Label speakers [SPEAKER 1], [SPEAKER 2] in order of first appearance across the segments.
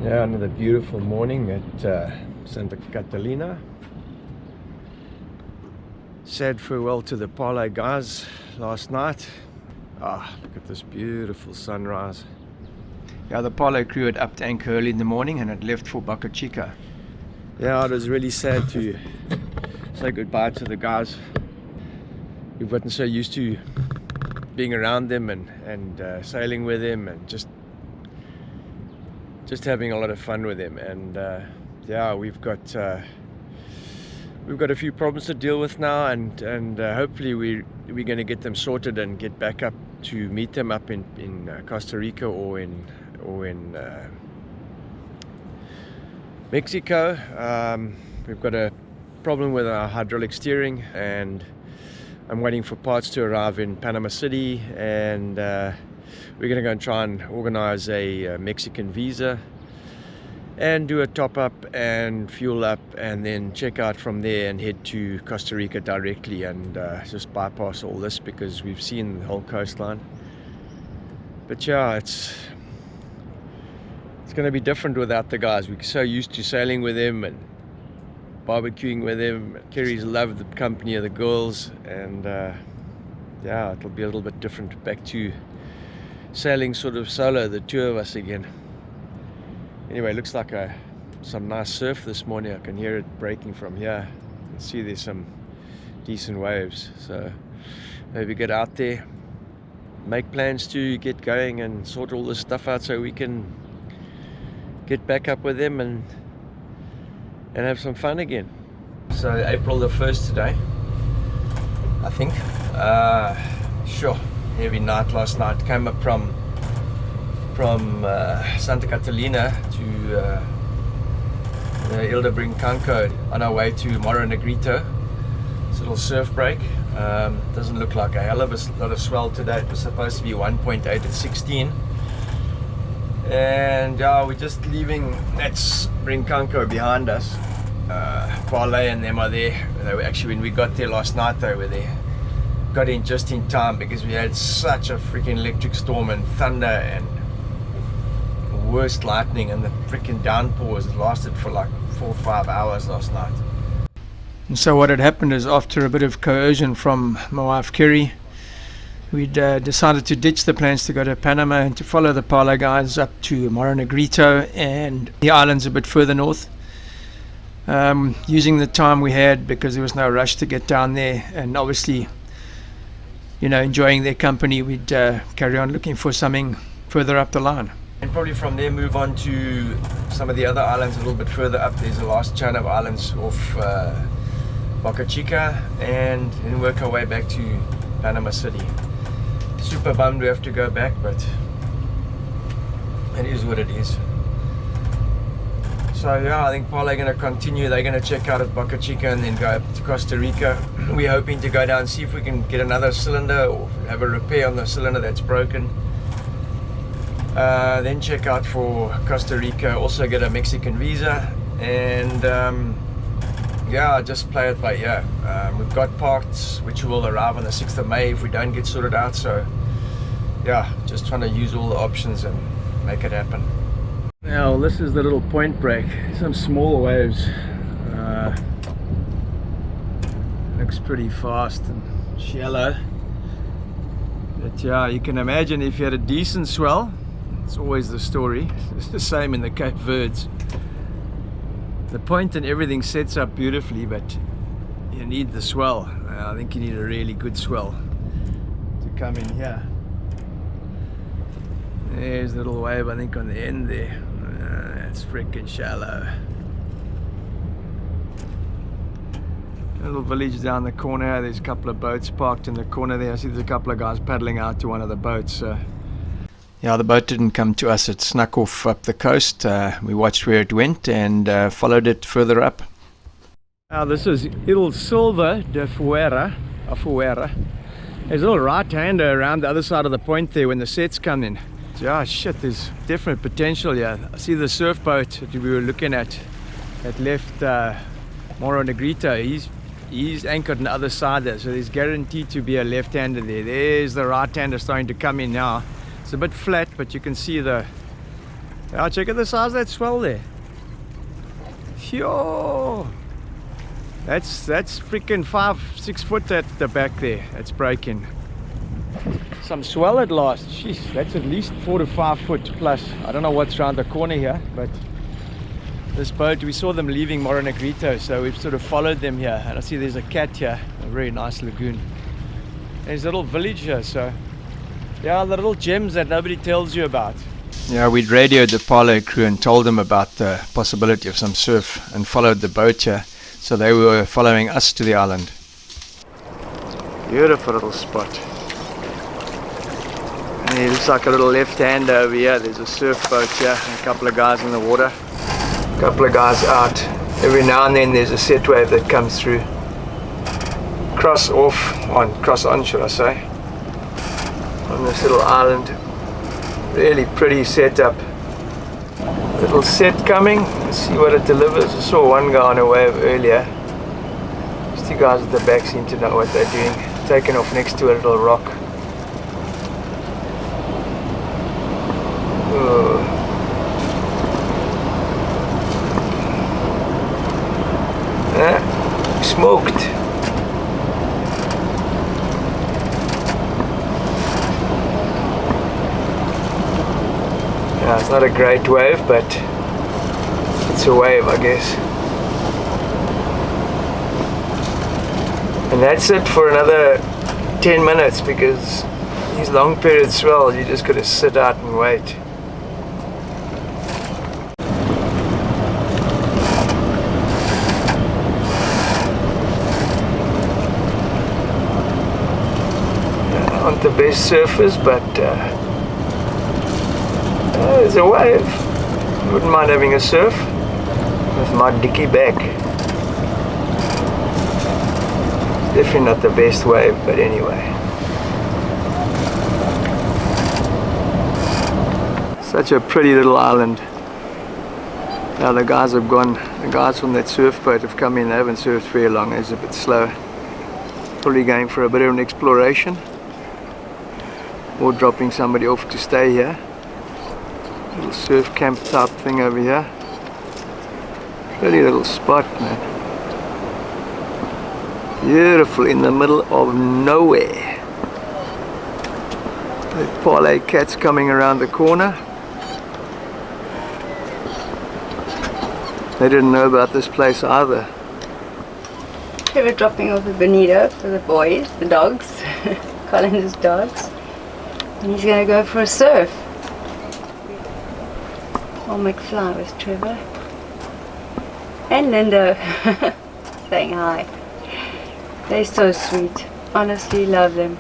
[SPEAKER 1] Yeah, another beautiful morning at Santa Catalina. Said farewell to the Parlay guys last night. Look at this beautiful sunrise. Yeah, the Parlay crew had upped anchor early in the morning and had left for Boca Chica. Yeah, it was really sad to say goodbye to the guys. We've gotten so used to being around them and sailing with them and just having a lot of fun with them. And yeah, we've got a few problems to deal with now, and hopefully we're going to get them sorted and get back up to meet them up in Costa Rica or in Mexico. We've got a problem with our hydraulic steering, and I'm waiting for parts to arrive in Panama City, and we're going to go and try and organize a Mexican visa and do a top up and fuel up, and then check out from there and head to Costa Rica directly, and just bypass all this because we've seen the whole coastline. But yeah, it's going to be different without the guys. We're so used to sailing with them and barbecuing with them. Kerry's loved the company of the girls, and yeah, it'll be a little bit different. Back to sailing sort of solo, the two of us again. Anyway, looks like some nice surf this morning. I can hear it breaking from here. You can see there's some decent waves, so maybe get out there, make plans to get going and sort all this stuff out so we can get back up with them and have some fun again. So April the 1st today, I think. Sure, heavy night last night. Came up from Santa Catalina to Isla on our way to Moro. It's a little surf break. Doesn't look like a hell of a lot of swell today. It was supposed to be 1.8 at 16. And yeah, we're just leaving. That's Brincanco behind us. Parlay and them are there. They were actually, when we got there last night, they were there. Got in just in time because we had such a freaking electric storm and thunder and worst lightning, and the freaking downpours lasted for like 4 or 5 hours last night. And so what had happened is, after a bit of coercion from my wife Kerry, we'd decided to ditch the plans to go to Panama and to follow the Parlay guys up to Moro and the islands a bit further north. Using the time we had, because there was no rush to get down there, and obviously, you know, enjoying their company, we'd carry on looking for something further up the line. And probably from there move on to some of the other islands a little bit further up. There's a last chain of islands off Boca Chica, and then work our way back to Panama City. Super bummed we have to go back, but it is what it is. So yeah, I think Parlay are going to continue. They're going to check out at Boca Chica and then go up to Costa Rica. We're hoping to go down and see if we can get another cylinder or have a repair on the cylinder that's broken. Then check out for Costa Rica, also get a Mexican visa, and yeah, just play it by ear. We've got parts which will arrive on the 6th of May if we don't get sorted out, so yeah, just trying to use all the options and make it happen. Now this is the little point break. Some small waves. Looks pretty fast and shallow, but yeah, you can imagine if you had a decent swell. It's always the story. It's the same in the Cape Verdes. The point and everything sets up beautifully, but you need the swell. I think you need a really good swell to come in here. There's a little wave, I think, on the end there. It's freaking shallow. A little village down the corner. There's a couple of boats parked in the corner there. I see there's a couple of guys paddling out to one of the boats. Yeah, the boat didn't come to us. It snuck off up the coast. We watched where it went and followed it further up. Now this is Silva de Afuera. There's a little right-hander around the other side of the point there when the sets come in. Yeah, shit, there's definite potential here. I see the surf boat that we were looking at that left Moro. He's anchored on the other side there, so there's guaranteed to be a left-hander there. There's the right-hander starting to come in now. It's a bit flat, but you can see the Now check out the size of that swell there. Yo, that's freaking 5-6 foot at the back there. That's breaking. Some swell at last. Jeez, that's at least 4 to 5 foot plus. I don't know what's around the corner here, but this boat, we saw them leaving Moro, so we've sort of followed them here. And I see there's a cat here, a very nice lagoon. There's a little village here, so yeah, the little gems that nobody tells you about. Yeah, we'd radioed the Parlay crew and told them about the possibility of some surf and followed the boat here, so they were following us to the island. Beautiful little spot. And it looks like a little left hand over here. There's a surf boat here and a couple of guys in the water. A couple of guys out. Every now and then there's a set wave that comes through. Cross on should I say, on this little island. Really pretty setup. Little set coming. Let's see what it delivers. I saw one guy on a wave earlier. These two guys at the back seem to know what they're doing. Taking off next to a little rock. Oh. Smoked. Yeah, it's not a great wave, but it's a wave, I guess. And that's it for another 10 minutes, because these long period swells, you just got to sit out and wait. Aren't the best surfers, but there's a wave. Wouldn't mind having a surf with my dicky back. Definitely not the best wave, but anyway. Such a pretty little island. Now the guys have gone. The guys from that surf boat have come in. They haven't surfed very long. It's a bit slow. Probably going for a bit of an exploration, or dropping somebody off to stay here. Little surf camp type thing over here. Pretty little spot, man. Beautiful in the middle of nowhere. The Parlay cat's coming around the corner. They didn't know about this place either.
[SPEAKER 2] They were dropping off a bonito for the boys, the dogs, Colin's dogs. And he's going to go for a surf. Oh, McFly with Trevor. And Linda saying hi. They're so sweet. Honestly, love them.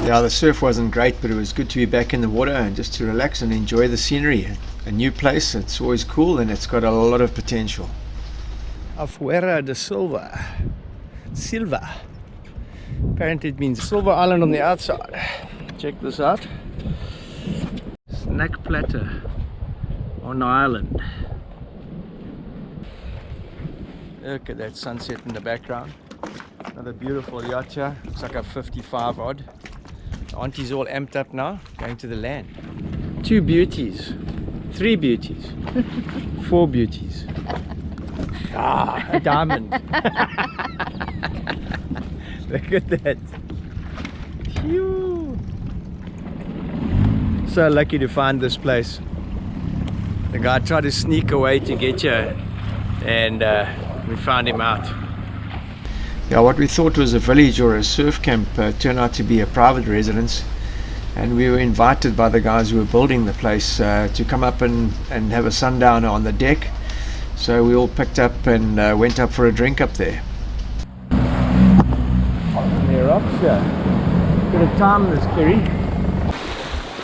[SPEAKER 1] Yeah, the surf wasn't great, but it was good to be back in the water and just to relax and enjoy the scenery. A new place, it's always cool, and it's got a lot of potential. Afuera de Silva. Apparently it means Silver Island on the outside. Check this out. Snack platter on the island. Look at that sunset in the background. Another beautiful yacht here. Looks like a 55 odd. The auntie's all amped up now, going to the land. 2 beauties, 3 beauties, 4 beauties. Ah, a diamond. Look at that. Phew. So lucky to find this place. The guy tried to sneak away to get you, and we found him out. Yeah, what we thought was a village or a surf camp turned out to be a private residence, and we were invited by the guys who were building the place to come up and have a sundowner on the deck. So we all picked up and went up for a drink up there. On the rocks here. Bit of time this, Kerry.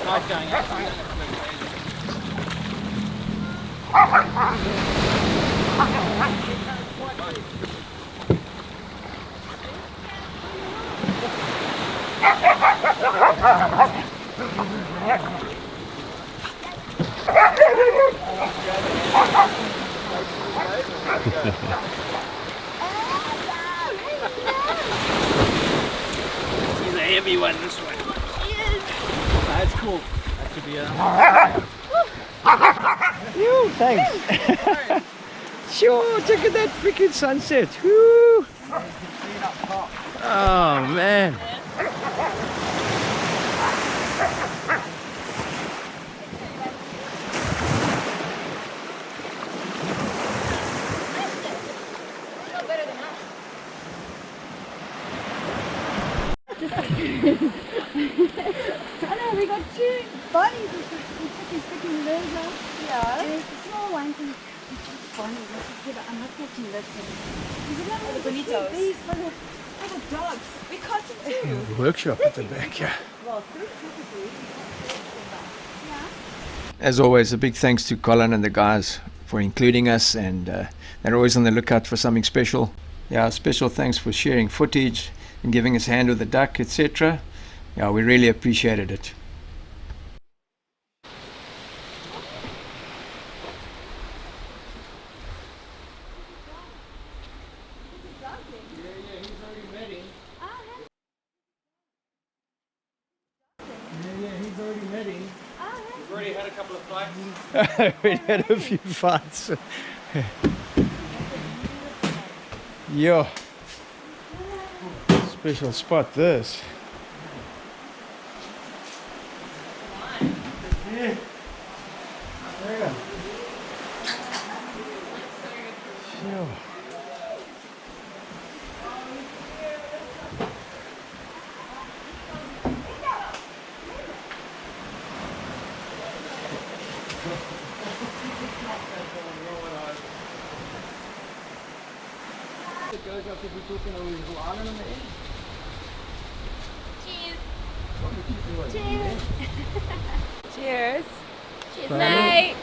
[SPEAKER 1] Nice going, He's a heavy one, this one. That's cool. That should be a... thanks. Sure, check at that freaking sunset. Woo. Oh, man.
[SPEAKER 2] I know, we got two bodies of freaking lizards. Yeah. And there's a small one from Bonnie. I'm not catching this one. The bonitos. These for the dogs. We caught them too.
[SPEAKER 1] Workshop at the back, yeah.
[SPEAKER 2] Well, three typically. Yeah.
[SPEAKER 1] As always, a big thanks to Colin and the guys for including us, and they're always on the lookout for something special. Yeah, special thanks for sharing footage and giving us a hand with the duck, etc. Yeah, we really appreciated it. We had a few fights. Yo, special spot this. Yeah. Yo.
[SPEAKER 3] Cheers. Cheers. Cheers. Night.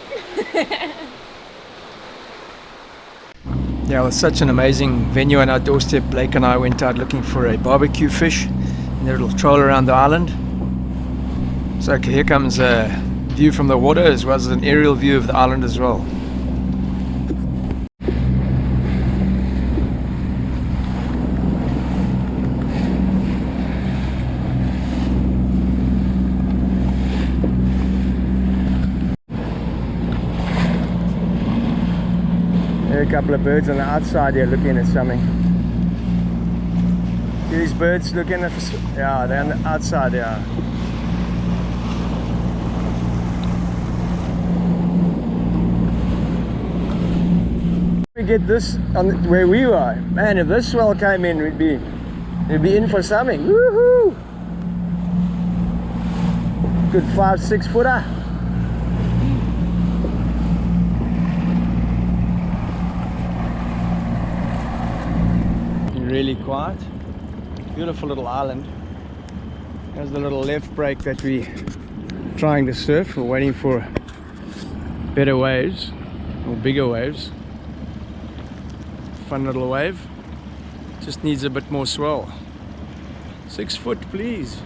[SPEAKER 1] Yeah, it was such an amazing venue on our doorstep. Blake and I went out looking for a barbecue fish and a little troll around the island. So okay, here comes a view from the water as well as an aerial view of the island as well. There are a couple of birds on the outside here looking at something. See these birds looking at the... Yeah, they're on the outside, yeah. We get this on where we are. Man, if this swell came in, we'd be in for something. Woohoo! Good 5-6 footer. Really quiet, beautiful little island. There's the little left break that we're trying to surf. We're waiting for better waves or bigger waves. Fun little wave, just needs a bit more swell. 6 foot please.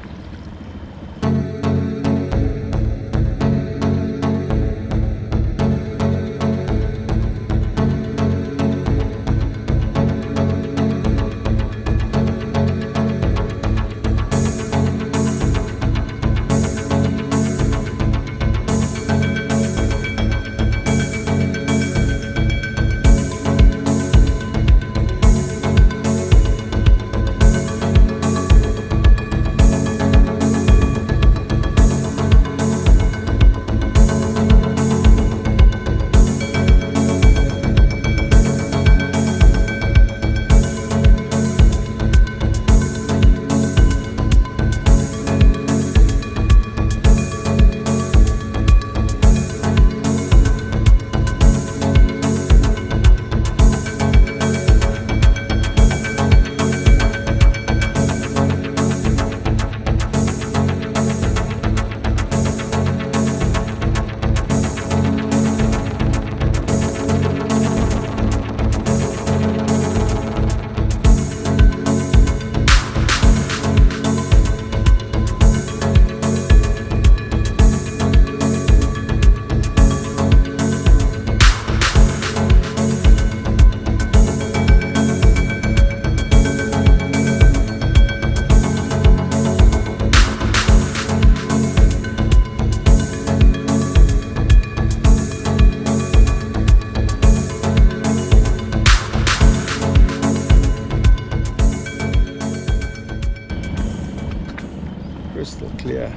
[SPEAKER 1] crystal clear.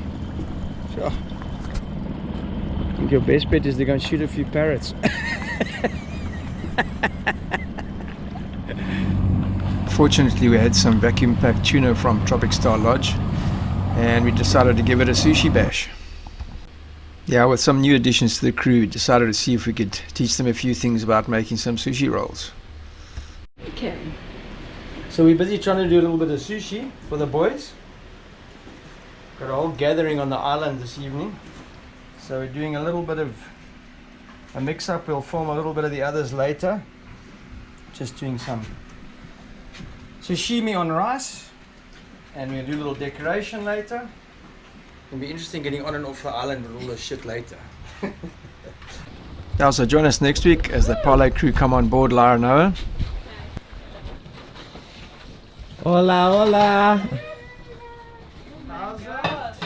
[SPEAKER 1] Sure. I think your best bet is they're going to shoot a few parrots. Fortunately, we had some vacuum packed tuna from Tropic Star Lodge, and we decided to give it a sushi bash. Yeah, with some new additions to the crew, we decided to see if we could teach them a few things about making some sushi rolls.
[SPEAKER 2] Okay.
[SPEAKER 1] So we're busy trying to do a little bit of sushi for the boys. Got a whole gathering on the island this evening. So we're doing a little bit of a mix-up. We'll film a little bit of the others later. Just doing some sashimi on rice. And we'll do a little decoration later. It'll be interesting getting on and off the island with all this shit later. Also join us next week as the Parlay crew come on board NOA.
[SPEAKER 4] Hola, hola.
[SPEAKER 3] How's that?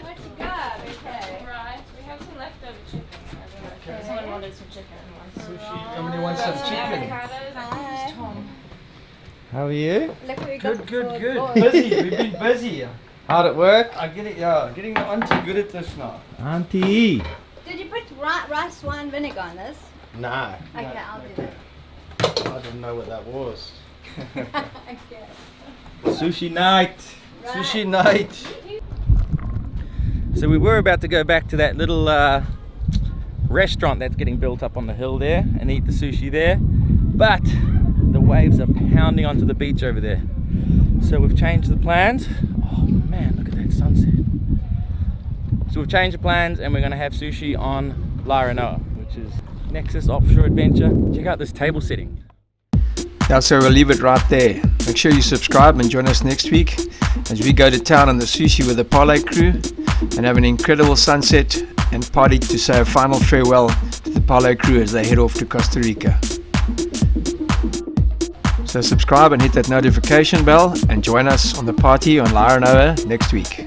[SPEAKER 3] What you got? Okay. Right. We have some leftover chicken. Okay. Someone wanted some chicken.
[SPEAKER 1] Sushi. Somebody wants some chicken.
[SPEAKER 3] Avocados. Tom.
[SPEAKER 4] How are you?
[SPEAKER 2] Look what we got.
[SPEAKER 1] Good. Busy. We've been busy.
[SPEAKER 4] How'd it work?
[SPEAKER 1] Getting the auntie good at this now.
[SPEAKER 4] Auntie.
[SPEAKER 2] Did you put rice wine vinegar on this?
[SPEAKER 4] Nah.
[SPEAKER 2] Okay, I'll do that.
[SPEAKER 4] I didn't know what that was.
[SPEAKER 2] Okay.
[SPEAKER 4] Sushi night.
[SPEAKER 2] Right.
[SPEAKER 1] Sushi night.
[SPEAKER 4] So we were about to go back to that little restaurant that's getting built up on the hill there and eat the sushi there, but the waves are pounding onto the beach over there. So we've changed the plans. Oh man, look at that sunset. So we've changed the plans and we're going to have sushi on NOA, which is Nexus Offshore Adventure. Check out this table setting.
[SPEAKER 1] Yeah, so we'll leave it right there. Make sure you subscribe and join us next week as we go to town on the sushi with the Parlay crew and have an incredible sunset and party to say a final farewell to the Parlay crew as they head off to Costa Rica. So subscribe and hit that notification bell and join us on the party on NOA next week.